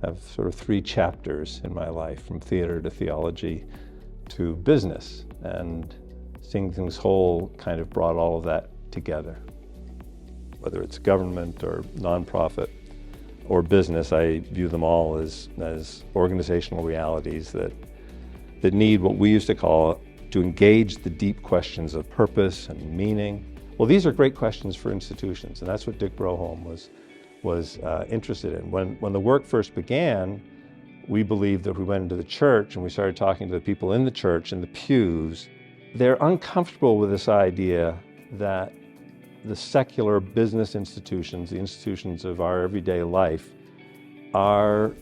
have sort of three chapters in my life, from theater to theology to business. And Seeing Things Whole kind of brought all of that together. Whether it's government or nonprofit or business, I view them all as organizational realities that need what we used to call to engage the deep questions of purpose and meaning. Well, these are great questions for institutions, and that's what Dick Broholm was interested in. When the work first began, we believed that if we went into the church and we started talking to the people in the church in the pews, they're uncomfortable with this idea that the secular business institutions, the institutions of our everyday life, are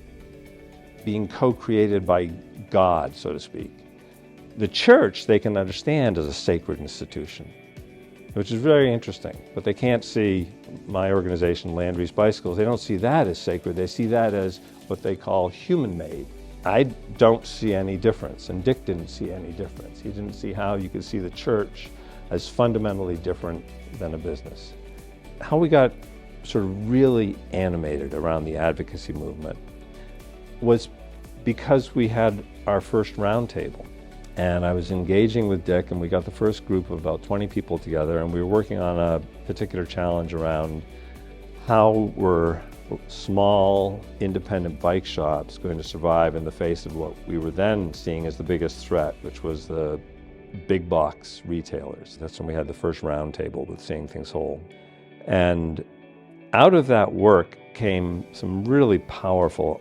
being co-created by God, so to speak. The church they can understand as a sacred institution, which is very interesting, but they can't see my organization, Landry's Bicycles, they don't see that as sacred, they see that as what they call human-made. I don't see any difference, and Dick didn't see any difference. He didn't see how you could see the church as fundamentally different than a business. How we got sort of really animated around the advocacy movement was because we had our first roundtable. And I was engaging with Dick, and we got the first group of about 20 people together, and we were working on a particular challenge around how were small, independent bike shops going to survive in the face of what we were then seeing as the biggest threat, which was the big box retailers. That's when we had the first roundtable with Seeing Things Whole. And out of that work came some really powerful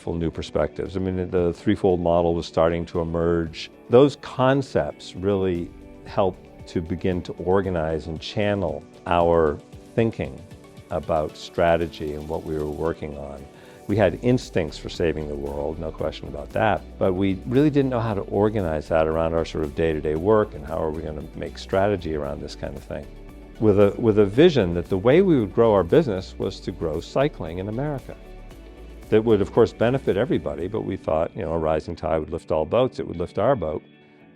new perspectives. I mean, the threefold model was starting to emerge. Those concepts really helped to begin to organize and channel our thinking about strategy and what we were working on. We had instincts for saving the world, no question about that, but we really didn't know how to organize that around our sort of day-to-day work and how are we going to make strategy around this kind of thing. With a vision that the way we would grow our business was to grow cycling in America. That would, of course, benefit everybody, but we thought, a rising tide would lift all boats, it would lift our boat.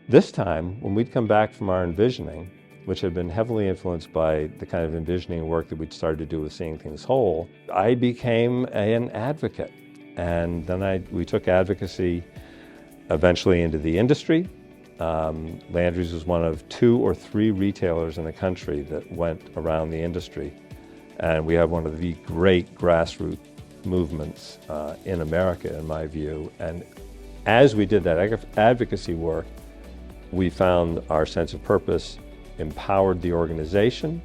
This time, when we'd come back from our envisioning, which had been heavily influenced by the kind of envisioning work that we'd started to do with Seeing Things Whole, I became an advocate. And then we took advocacy eventually into the industry. Landry's was one of 2 or 3 retailers in the country that went around the industry. And we have one of the great grassroots movements in America, in my view. And as we did that advocacy work, we found our sense of purpose empowered the organization,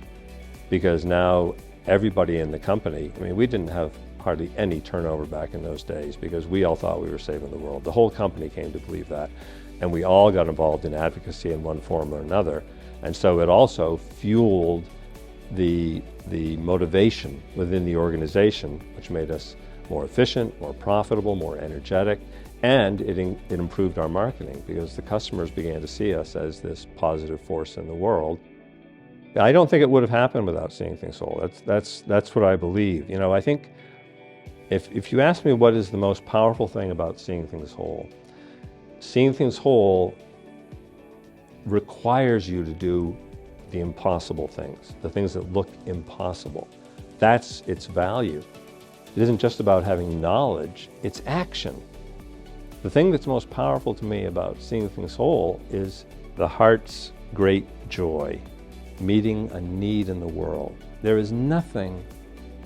because now everybody in the company, we didn't have hardly any turnover back in those days because we all thought we were saving the world. The whole company came to believe that, and we all got involved in advocacy in one form or another. And so it also fueled the motivation within the organization, which made us more efficient, more profitable, more energetic, and it improved our marketing because the customers began to see us as this positive force in the world. I don't think it would have happened without Seeing Things Whole. That's what I believe. I think if you ask me what is the most powerful thing about Seeing Things Whole requires you to do the impossible things, the things that look impossible. That's its value. It isn't just about having knowledge, it's action. The thing that's most powerful to me about Seeing Things Whole is the heart's great joy, meeting a need in the world. There is nothing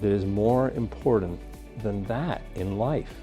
that is more important than that in life.